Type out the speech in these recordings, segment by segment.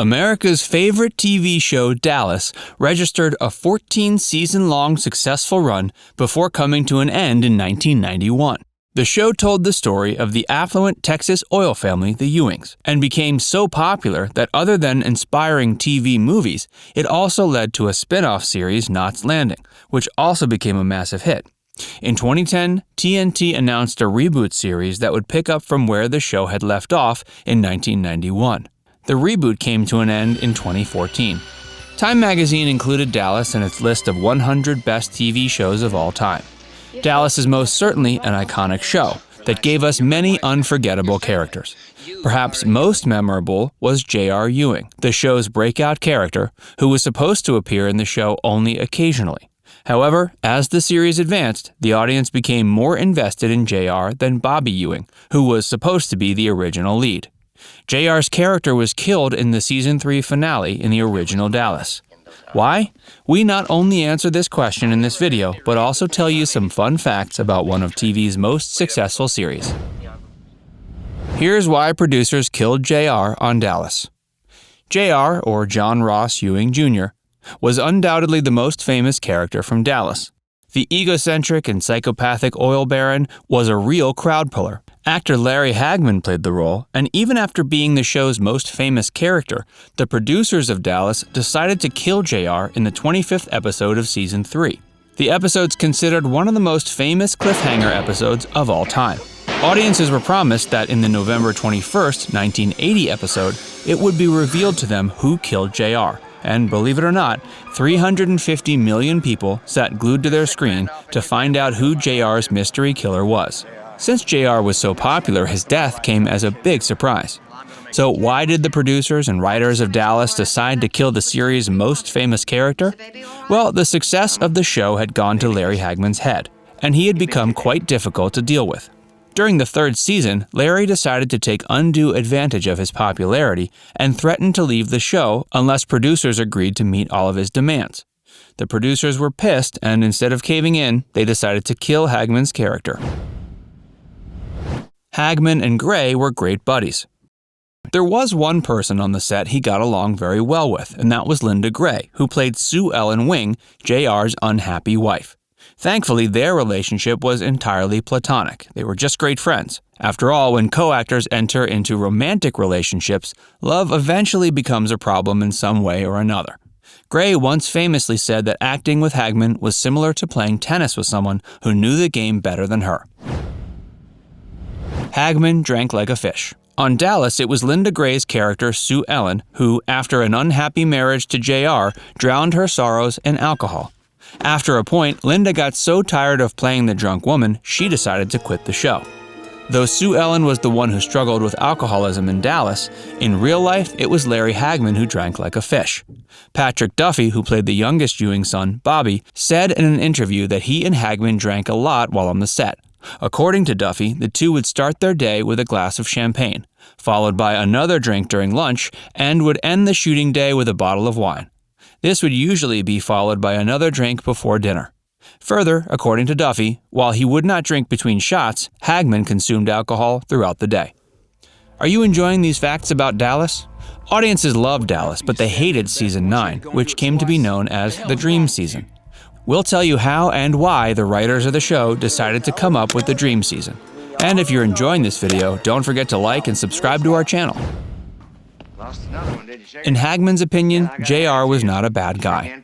America's favorite TV show, Dallas, registered a 14-season-long successful run before coming to an end in 1991. The show told the story of the affluent Texas oil family, the Ewings, and became so popular that other than inspiring TV movies, it also led to a spin-off series, Knots Landing, which also became a massive hit. In 2010, TNT announced a reboot series that would pick up from where the show had left off in 1991. The reboot came to an end in 2014. Time magazine included Dallas in its list of 100 best TV shows of all time. Dallas is most certainly an iconic show that gave us many unforgettable characters. Perhaps most memorable was J.R. Ewing, the show's breakout character, who was supposed to appear in the show only occasionally. However, as the series advanced, the audience became more invested in J.R. than Bobby Ewing, who was supposed to be the original lead. J.R.'s character was killed in the Season 3 finale in the original Dallas. Why? We not only answer this question in this video, but also tell you some fun facts about one of TV's most successful series. Here's why producers killed J.R. on Dallas. J.R., or John Ross Ewing Jr., was undoubtedly the most famous character from Dallas. The egocentric and psychopathic oil baron was a real crowd puller. Actor Larry Hagman played the role, and even after being the show's most famous character, the producers of Dallas decided to kill JR in the 25th episode of Season 3. The episode's considered one of the most famous cliffhanger episodes of all time. Audiences were promised that in the November 21st, 1980 episode, it would be revealed to them who killed JR. And believe it or not, 350 million people sat glued to their screen to find out who JR's mystery killer was. Since JR was so popular, his death came as a big surprise. So why did the producers and writers of Dallas decide to kill the series' most famous character? Well, the success of the show had gone to Larry Hagman's head, and he had become quite difficult to deal with. During the third season, Larry decided to take undue advantage of his popularity and threatened to leave the show unless producers agreed to meet all of his demands. The producers were pissed, and instead of caving in, they decided to kill Hagman's character. Hagman and Gray were great buddies. There was one person on the set he got along very well with, and that was Linda Gray, who played Sue Ellen Wing, JR's unhappy wife. Thankfully, their relationship was entirely platonic. They were just great friends. After all, when co-actors enter into romantic relationships, love eventually becomes a problem in some way or another. Gray once famously said that acting with Hagman was similar to playing tennis with someone who knew the game better than her. Hagman drank like a fish. On Dallas, it was Linda Gray's character, Sue Ellen, who, after an unhappy marriage to JR, drowned her sorrows in alcohol. After a point, Linda got so tired of playing the drunk woman, she decided to quit the show. Though Sue Ellen was the one who struggled with alcoholism in Dallas, in real life, it was Larry Hagman who drank like a fish. Patrick Duffy, who played the youngest Ewing son, Bobby, said in an interview that he and Hagman drank a lot while on the set. According to Duffy, the two would start their day with a glass of champagne, followed by another drink during lunch, and would end the shooting day with a bottle of wine. This would usually be followed by another drink before dinner. Further, according to Duffy, while he would not drink between shots, Hagman consumed alcohol throughout the day. Are you enjoying these facts about Dallas? Audiences loved Dallas, but they hated Season 9, which came to be known as the Dream Season. We'll tell you how and why the writers of the show decided to come up with the Dream Season. And if you're enjoying this video, don't forget to like and subscribe to our channel. In Hagman's opinion, JR was not a bad guy.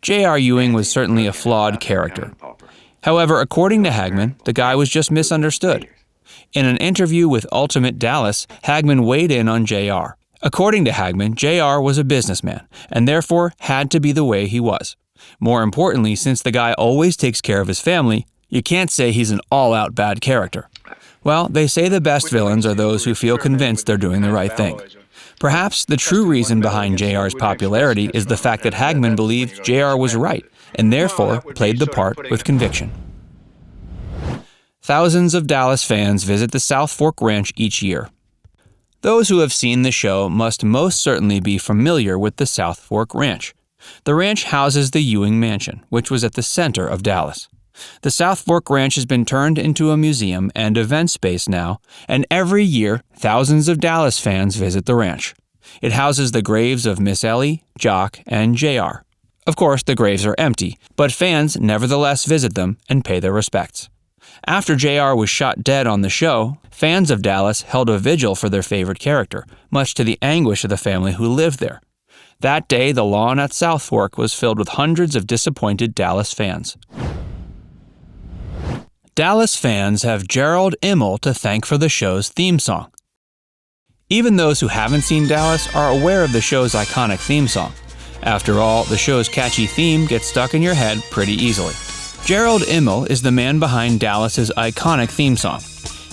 J.R. Ewing was certainly a flawed character. However, according to Hagman, the guy was just misunderstood. In an interview with Ultimate Dallas, Hagman weighed in on J.R. According to Hagman, J.R. was a businessman, and therefore had to be the way he was. More importantly, since the guy always takes care of his family, you can't say he's an all-out bad character. Well, they say the best villains are those who feel convinced they're doing the right thing. Perhaps the true reason behind JR's popularity is the fact that Hagman believed JR was right, and therefore played the part with conviction. Thousands of Dallas fans visit the Southfork Ranch each year. Those who have seen the show must most certainly be familiar with the Southfork Ranch. The ranch houses the Ewing Mansion, which was at the center of Dallas. The Southfork Ranch has been turned into a museum and event space now, and every year, thousands of Dallas fans visit the ranch. It houses the graves of Miss Ellie, Jock, and JR. Of course, the graves are empty, but fans nevertheless visit them and pay their respects. After JR was shot dead on the show, fans of Dallas held a vigil for their favorite character, much to the anguish of the family who lived there. That day, the lawn at Southfork was filled with hundreds of disappointed Dallas fans. Dallas fans have Gerald Immel to thank for the show's theme song. Even those who haven't seen Dallas are aware of the show's iconic theme song. After all, the show's catchy theme gets stuck in your head pretty easily. Gerald Immel is the man behind Dallas's iconic theme song.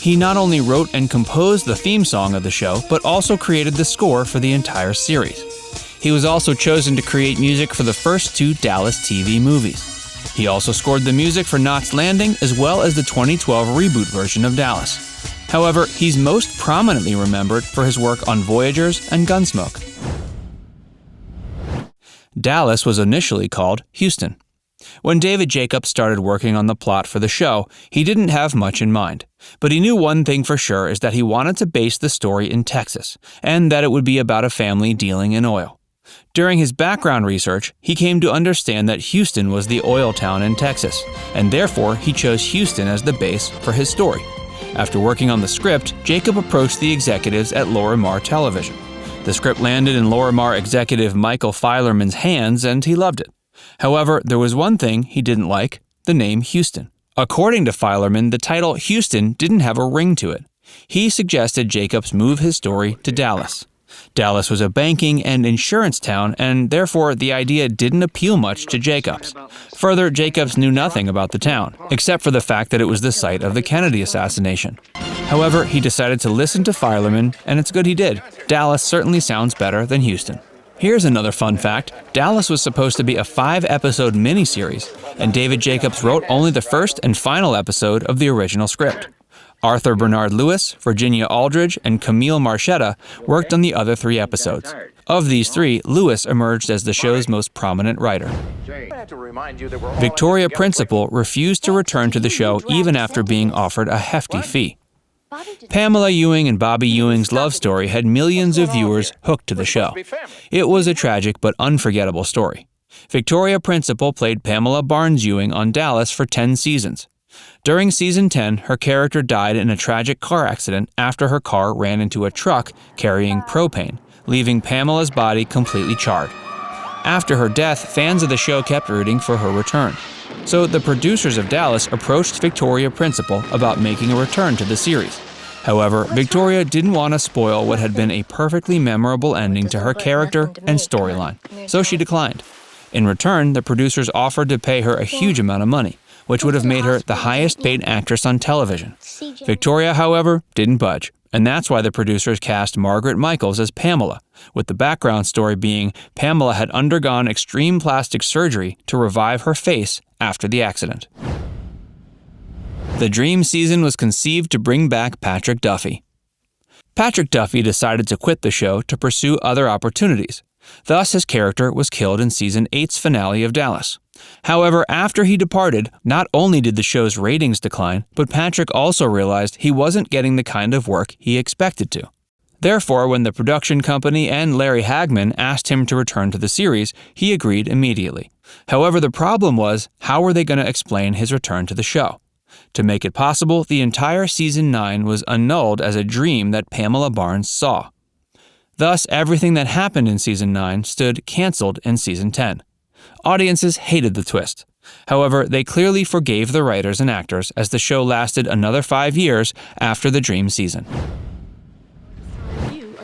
He not only wrote and composed the theme song of the show, but also created the score for the entire series. He was also chosen to create music for the first 2 Dallas TV movies. He also scored the music for Knots Landing as well as the 2012 reboot version of Dallas. However, he's most prominently remembered for his work on Voyagers and Gunsmoke. Dallas was initially called Houston. When David Jacobs started working on the plot for the show, he didn't have much in mind. But he knew one thing for sure is that he wanted to base the story in Texas, and that it would be about a family dealing in oil. During his background research, he came to understand that Houston was the oil town in Texas, and therefore he chose Houston as the base for his story. After working on the script, Jacob approached the executives at Lorimar Television. The script landed in Lorimar executive Michael Filerman's hands, and he loved it. However, there was one thing he didn't like: the name Houston. According to Filerman, the title Houston didn't have a ring to it. He suggested Jacobs move his story to Dallas. Dallas was a banking and insurance town, and therefore the idea didn't appeal much to Jacobs. Further, Jacobs knew nothing about the town, except for the fact that it was the site of the Kennedy assassination. However, he decided to listen to Filerman, and it's good he did. Dallas certainly sounds better than Houston. Here's another fun fact. Dallas was supposed to be a 5-episode miniseries, and David Jacobs wrote only the first and final episode of the original script. Arthur Bernard Lewis, Virginia Aldridge, and Camille Marchetta worked on the other 3 episodes. Of these 3, Lewis emerged as the show's most prominent writer. Victoria Principal refused to return to the show even after being offered a hefty fee. Pamela Ewing and Bobby Ewing's love story had millions of viewers hooked to the show. It was a tragic but unforgettable story. Victoria Principal played Pamela Barnes Ewing on Dallas for 10 seasons. During season 10, her character died in a tragic car accident after her car ran into a truck carrying propane, leaving Pamela's body completely charred. After her death, fans of the show kept rooting for her return. So the producers of Dallas approached Victoria Principal about making a return to the series. However, Victoria didn't want to spoil what had been a perfectly memorable ending to her character and storyline, so she declined. In return, the producers offered to pay her a huge amount of money, which would have made her the highest-paid actress on television. Victoria, however, didn't budge, and that's why the producers cast Margaret Michaels as Pamela, with the background story being Pamela had undergone extreme plastic surgery to revive her face after the accident. The dream season was conceived to bring back Patrick Duffy. Patrick Duffy decided to quit the show to pursue other opportunities. Thus, his character was killed in season 8's finale of Dallas. However, after he departed, not only did the show's ratings decline, but Patrick also realized he wasn't getting the kind of work he expected to. Therefore, when the production company and Larry Hagman asked him to return to the series, he agreed immediately. However, the problem was, how were they going to explain his return to the show? To make it possible, the entire season 9 was annulled as a dream that Pamela Barnes saw. Thus, everything that happened in season 9 stood canceled in season 10. Audiences hated the twist. However, they clearly forgave the writers and actors as the show lasted another 5 years after the dream season.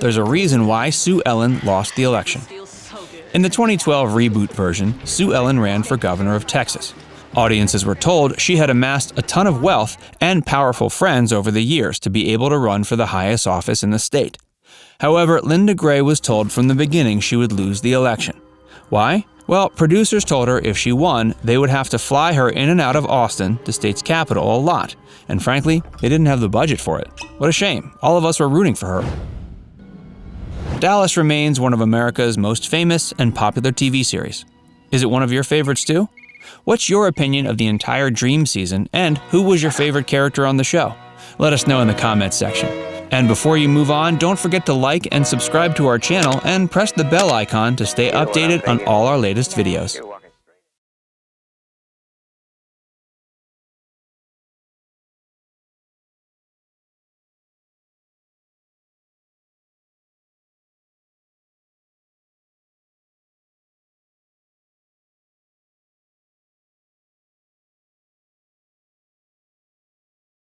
There's a reason why Sue Ellen lost the election. In the 2012 reboot version, Sue Ellen ran for governor of Texas. Audiences were told she had amassed a ton of wealth and powerful friends over the years to be able to run for the highest office in the state. However, Linda Gray was told from the beginning she would lose the election. Why? Well, producers told her if she won, they would have to fly her in and out of Austin, the state's capital, a lot. And frankly, they didn't have the budget for it. What a shame. All of us were rooting for her. Dallas remains one of America's most famous and popular TV series. Is it one of your favorites too? What's your opinion of the entire dream season, and who was your favorite character on the show? Let us know in the comments section. And before you move on, don't forget to like and subscribe to our channel and press the bell icon to stay updated on all our latest videos.